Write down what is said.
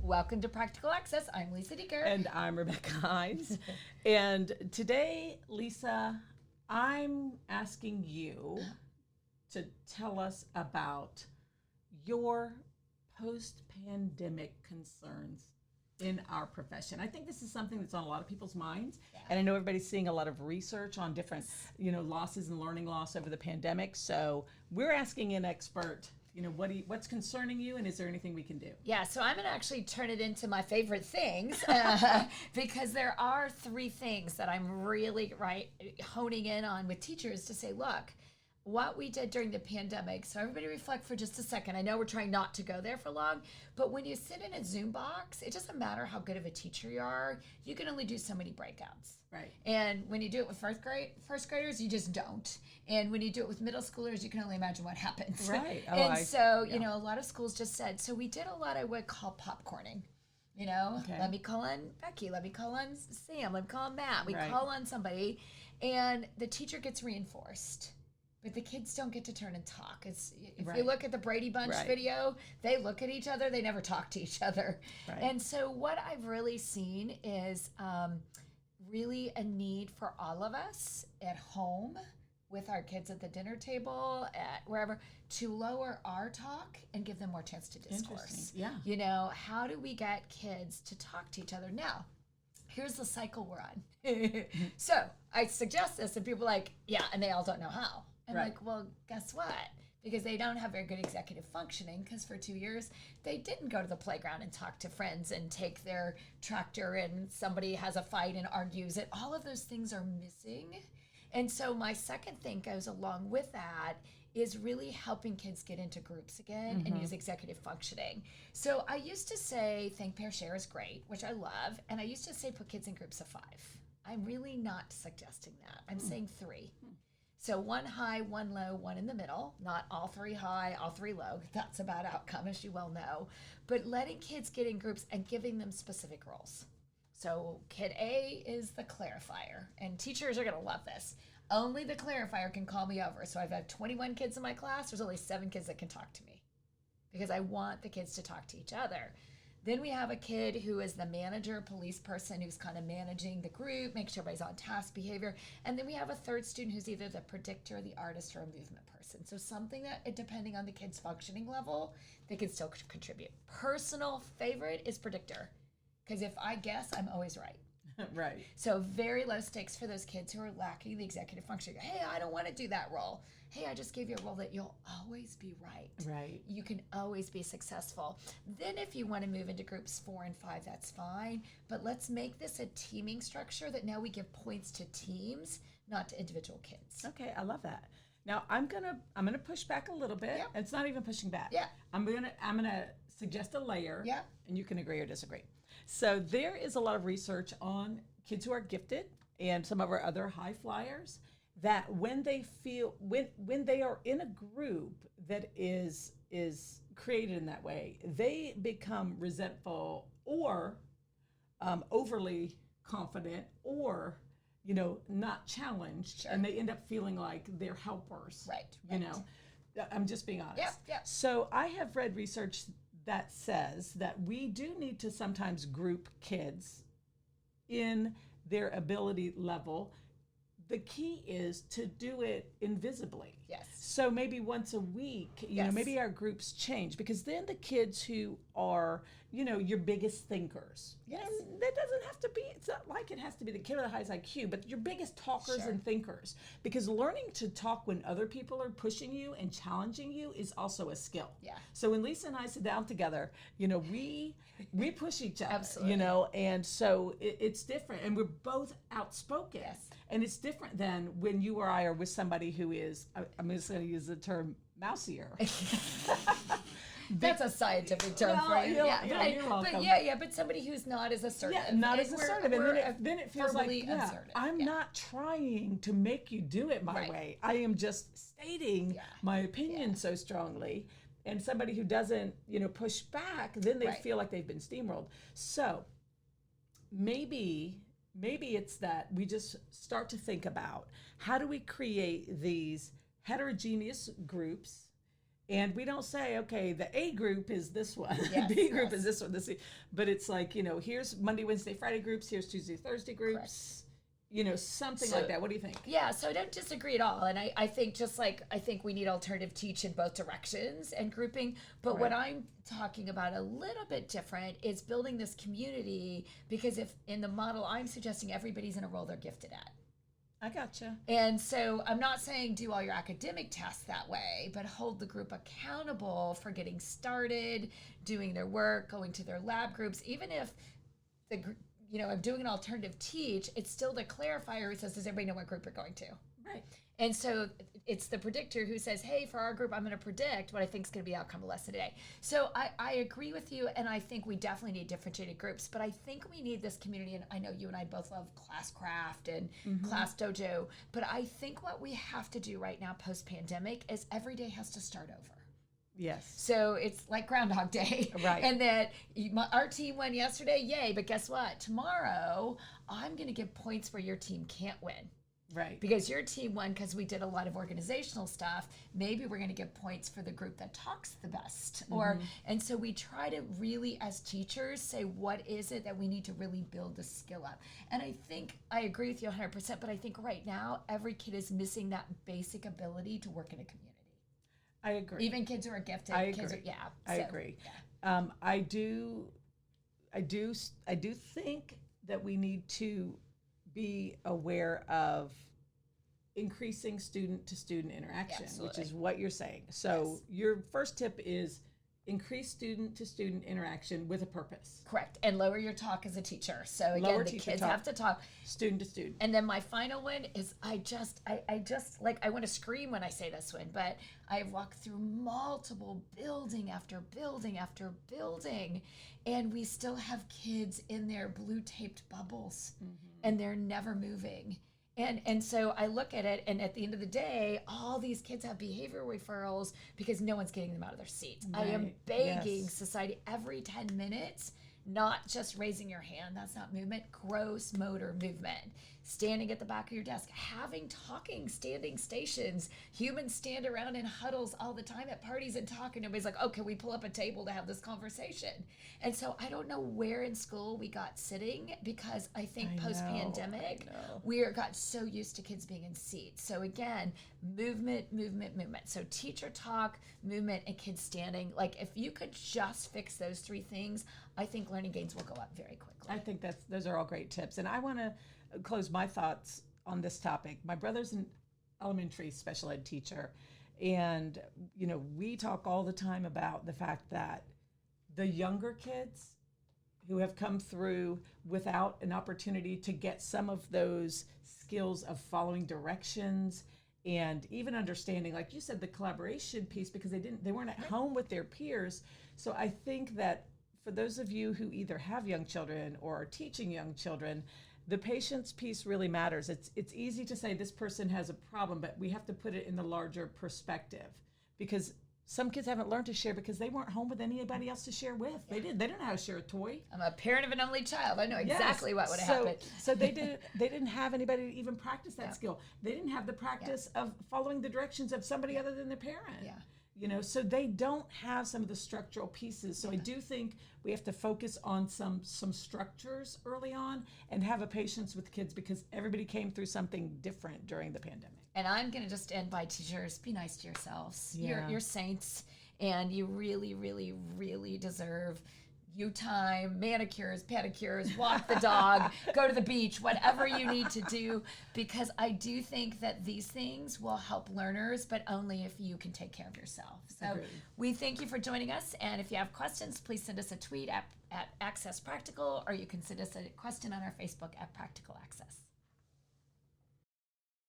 Welcome to Practical Access. I'm Lisa Dieker. And I'm Rebecca Hines. And today, Lisa, I'm asking you to tell us about your post-pandemic concerns in our profession. I think this is something that's on a lot of people's minds. Yeah. And I know everybody's seeing a lot of research on different, losses and learning loss over the pandemic. So we're asking an expert, what's concerning you, and is there anything we can do? Yeah, so I'm going to actually turn it into my favorite things because there are three things that I'm really honing in on with teachers to say, look, what we did during the pandemic. So everybody reflect for just a second. I know we're trying not to go there for long, but when you sit in a Zoom box, it doesn't matter how good of a teacher you are. You can only do so many breakouts. Right. And when you do it with first graders, you just don't. And when you do it with middle schoolers, you can only imagine what happens. Right. A lot of schools just said, so we did a lot of what I call popcorning. Okay. Let me call on Becky, let me call on Sam, let me call on Matt. We call on somebody, and the teacher gets reinforced. But the kids don't get to turn and talk. If you look at the Brady Bunch video, they look at each other. They never talk to each other. Right. And so what I've really seen is really a need for all of us at home with our kids at the dinner table, at wherever, to lower our talk and give them more chance to discourse. Yeah. How do we get kids to talk to each other? Now, here's the cycle we're on. So I suggest this, and people are like, yeah, and they all don't know how. I'm like, well, guess what? Because they don't have very good executive functioning, because for 2 years, they didn't go to the playground and talk to friends and take their tractor and somebody has a fight and argues it. All of those things are missing. And so my second thing goes along with that is really helping kids get into groups again and use executive functioning. So I used to say think, pair, share is great, which I love. And I used to say put kids in groups of 5. I'm really not suggesting that. I'm saying 3. So 1 high, 1 low, 1 in the middle, not all 3 high, all 3 low. That's a bad outcome, as you well know. But letting kids get in groups and giving them specific roles. So kid A is the clarifier, and teachers are going to love this. Only the clarifier can call me over. So I've had 21 kids in my class. There's only 7 kids that can talk to me because I want the kids to talk to each other. Then we have a kid who is the manager, police person, who's kind of managing the group, make sure everybody's on task behavior. And then we have a third student who's either the predictor, the artist, or a movement person. So something that, depending on the kid's functioning level, they can still contribute. Personal favorite is predictor, because if I guess, I'm always right. Right. So very low stakes for those kids who are lacking the executive function. Hey, I don't want to do that role. Hey, I just gave you a role that you'll always be right. Right. You can always be successful. Then if you want to move into groups 4 and 5, that's fine. But let's make this a teaming structure that now we give points to teams, not to individual kids. Okay, I love that. Now I'm gonna push back a little bit. Yep. It's not even pushing back. Yeah. I'm gonna suggest a layer. Yeah. And you can agree or disagree. So there is a lot of research on kids who are gifted and some of our other high flyers that when they feel when they are in a group that is created in that way, they become resentful or overly confident or not challenged, and they end up feeling like they're helpers. Right. I'm just being honest. Yeah. So I have read research that says that we do need to sometimes group kids in their ability level. The key is to do it invisibly. Yes. So maybe once a week, maybe our groups change, because then the kids who are, your biggest thinkers, yes. That doesn't have to be, it's not like it has to be the kid with the highest IQ, but your biggest talkers and thinkers, because learning to talk when other people are pushing you and challenging you is also a skill. Yeah. So when Lisa and I sit down together, we push each other, Absolutely. And so it's different, and we're both outspoken. Yes. And it's different than when you or I are with somebody who is, I'm just going to use the term mousier. That's a scientific term for you. You're welcome. But somebody who's not as assertive. Yeah, not as assertive. And then it feels like, assertive. I'm not trying to make you do it my way. I am just stating my opinion so strongly. And somebody who doesn't, push back, then they feel like they've been steamrolled. So maybe it's that we just start to think about, how do we create these heterogeneous groups And we don't say, okay, the A group is this one, Yes, B group is this one, but it's like, here's Monday, Wednesday, Friday groups, here's Tuesday, Thursday groups, something like that. What do you think? Yeah, so I don't disagree at all. And I think I think we need alternative teach in both directions and grouping. But what I'm talking about a little bit different is building this community, because if in the model I'm suggesting everybody's in a role they're gifted at. I gotcha. And so I'm not saying do all your academic tests that way, but hold the group accountable for getting started, doing their work, going to their lab groups. Even if I'm doing an alternative teach, it's still the clarifier who says, does everybody know what group you're going to? Right. And so it's the predictor who says, hey, for our group, I'm going to predict what I think is going to be the outcome of lesson today. So I agree with you, and I think we definitely need differentiated groups, but I think we need this community, and I know you and I both love class craft and class dojo, but I think what we have to do right now post-pandemic is every day has to start over. Yes. So it's like Groundhog Day. Right. And that our team won yesterday, yay, but guess what? Tomorrow, I'm going to give points where your team can't win. Right. Because your team won because we did a lot of organizational stuff. Maybe we're going to give points for the group that talks the best. And so we try to really, as teachers, say, what is it that we need to really build the skill up? And I think I agree with you 100%, but I think right now, every kid is missing that basic ability to work in a community. I agree. Even kids who are gifted. I kids agree. I agree. Yeah. I do think that we need to be aware of increasing student-to-student interaction, which is what you're saying. So your first tip is increase student-to-student interaction with a purpose. Correct. And lower your talk as a teacher. So again, the kids have to talk. Student-to-student. And then my final one is I want to scream when I say this one, but I've walked through multiple building after building after building, and we still have kids in their blue taped bubbles, and they're never moving. And so I look at it, and at the end of the day, all these kids have behavior referrals because no one's getting them out of their seats. Right. I am begging society every 10 minutes, not just raising your hand, that's not movement, gross motor movement. Standing at the back of your desk, talking, standing stations. Humans stand around in huddles all the time at parties and talk, and nobody's like, oh, can we pull up a table to have this conversation? And so I don't know where in school we got sitting, because I think post-pandemic, we got so used to kids being in seats. So again, movement. So teacher talk, movement, and kids standing. Like if you could just fix those three things, I think learning gains will go up very quickly. I think those are all great tips. And I want to close my thoughts on this topic. My brother's an elementary special ed teacher, and we talk all the time about the fact that the younger kids who have come through without an opportunity to get some of those skills of following directions and even understanding, like you said, the collaboration piece, because they weren't at home with their peers. So I think that for those of you who either have young children or are teaching young children, the patience piece really matters. It's easy to say this person has a problem, but we have to put it in the larger perspective, because some kids haven't learned to share because they weren't home with anybody else to share with. They don't know how to share a toy. I'm a parent of an only child. I know exactly what would have happened. So they didn't have anybody to even practice that skill. They didn't have the practice of following the directions of somebody other than their parent. Yeah. So they don't have some of the structural pieces. So I do think we have to focus on some structures early on and have a patience with kids, because everybody came through something different during the pandemic. And I'm going to just end by, teachers, be nice to yourselves. Yeah. You're saints, and you really, really, really deserve you time, manicures, pedicures, walk the dog, go to the beach, whatever you need to do, because I do think that these things will help learners, but only if you can take care of yourself. So we thank you for joining us, and if you have questions, please send us a tweet at Access Practical, or you can send us a question on our Facebook at Practical Access.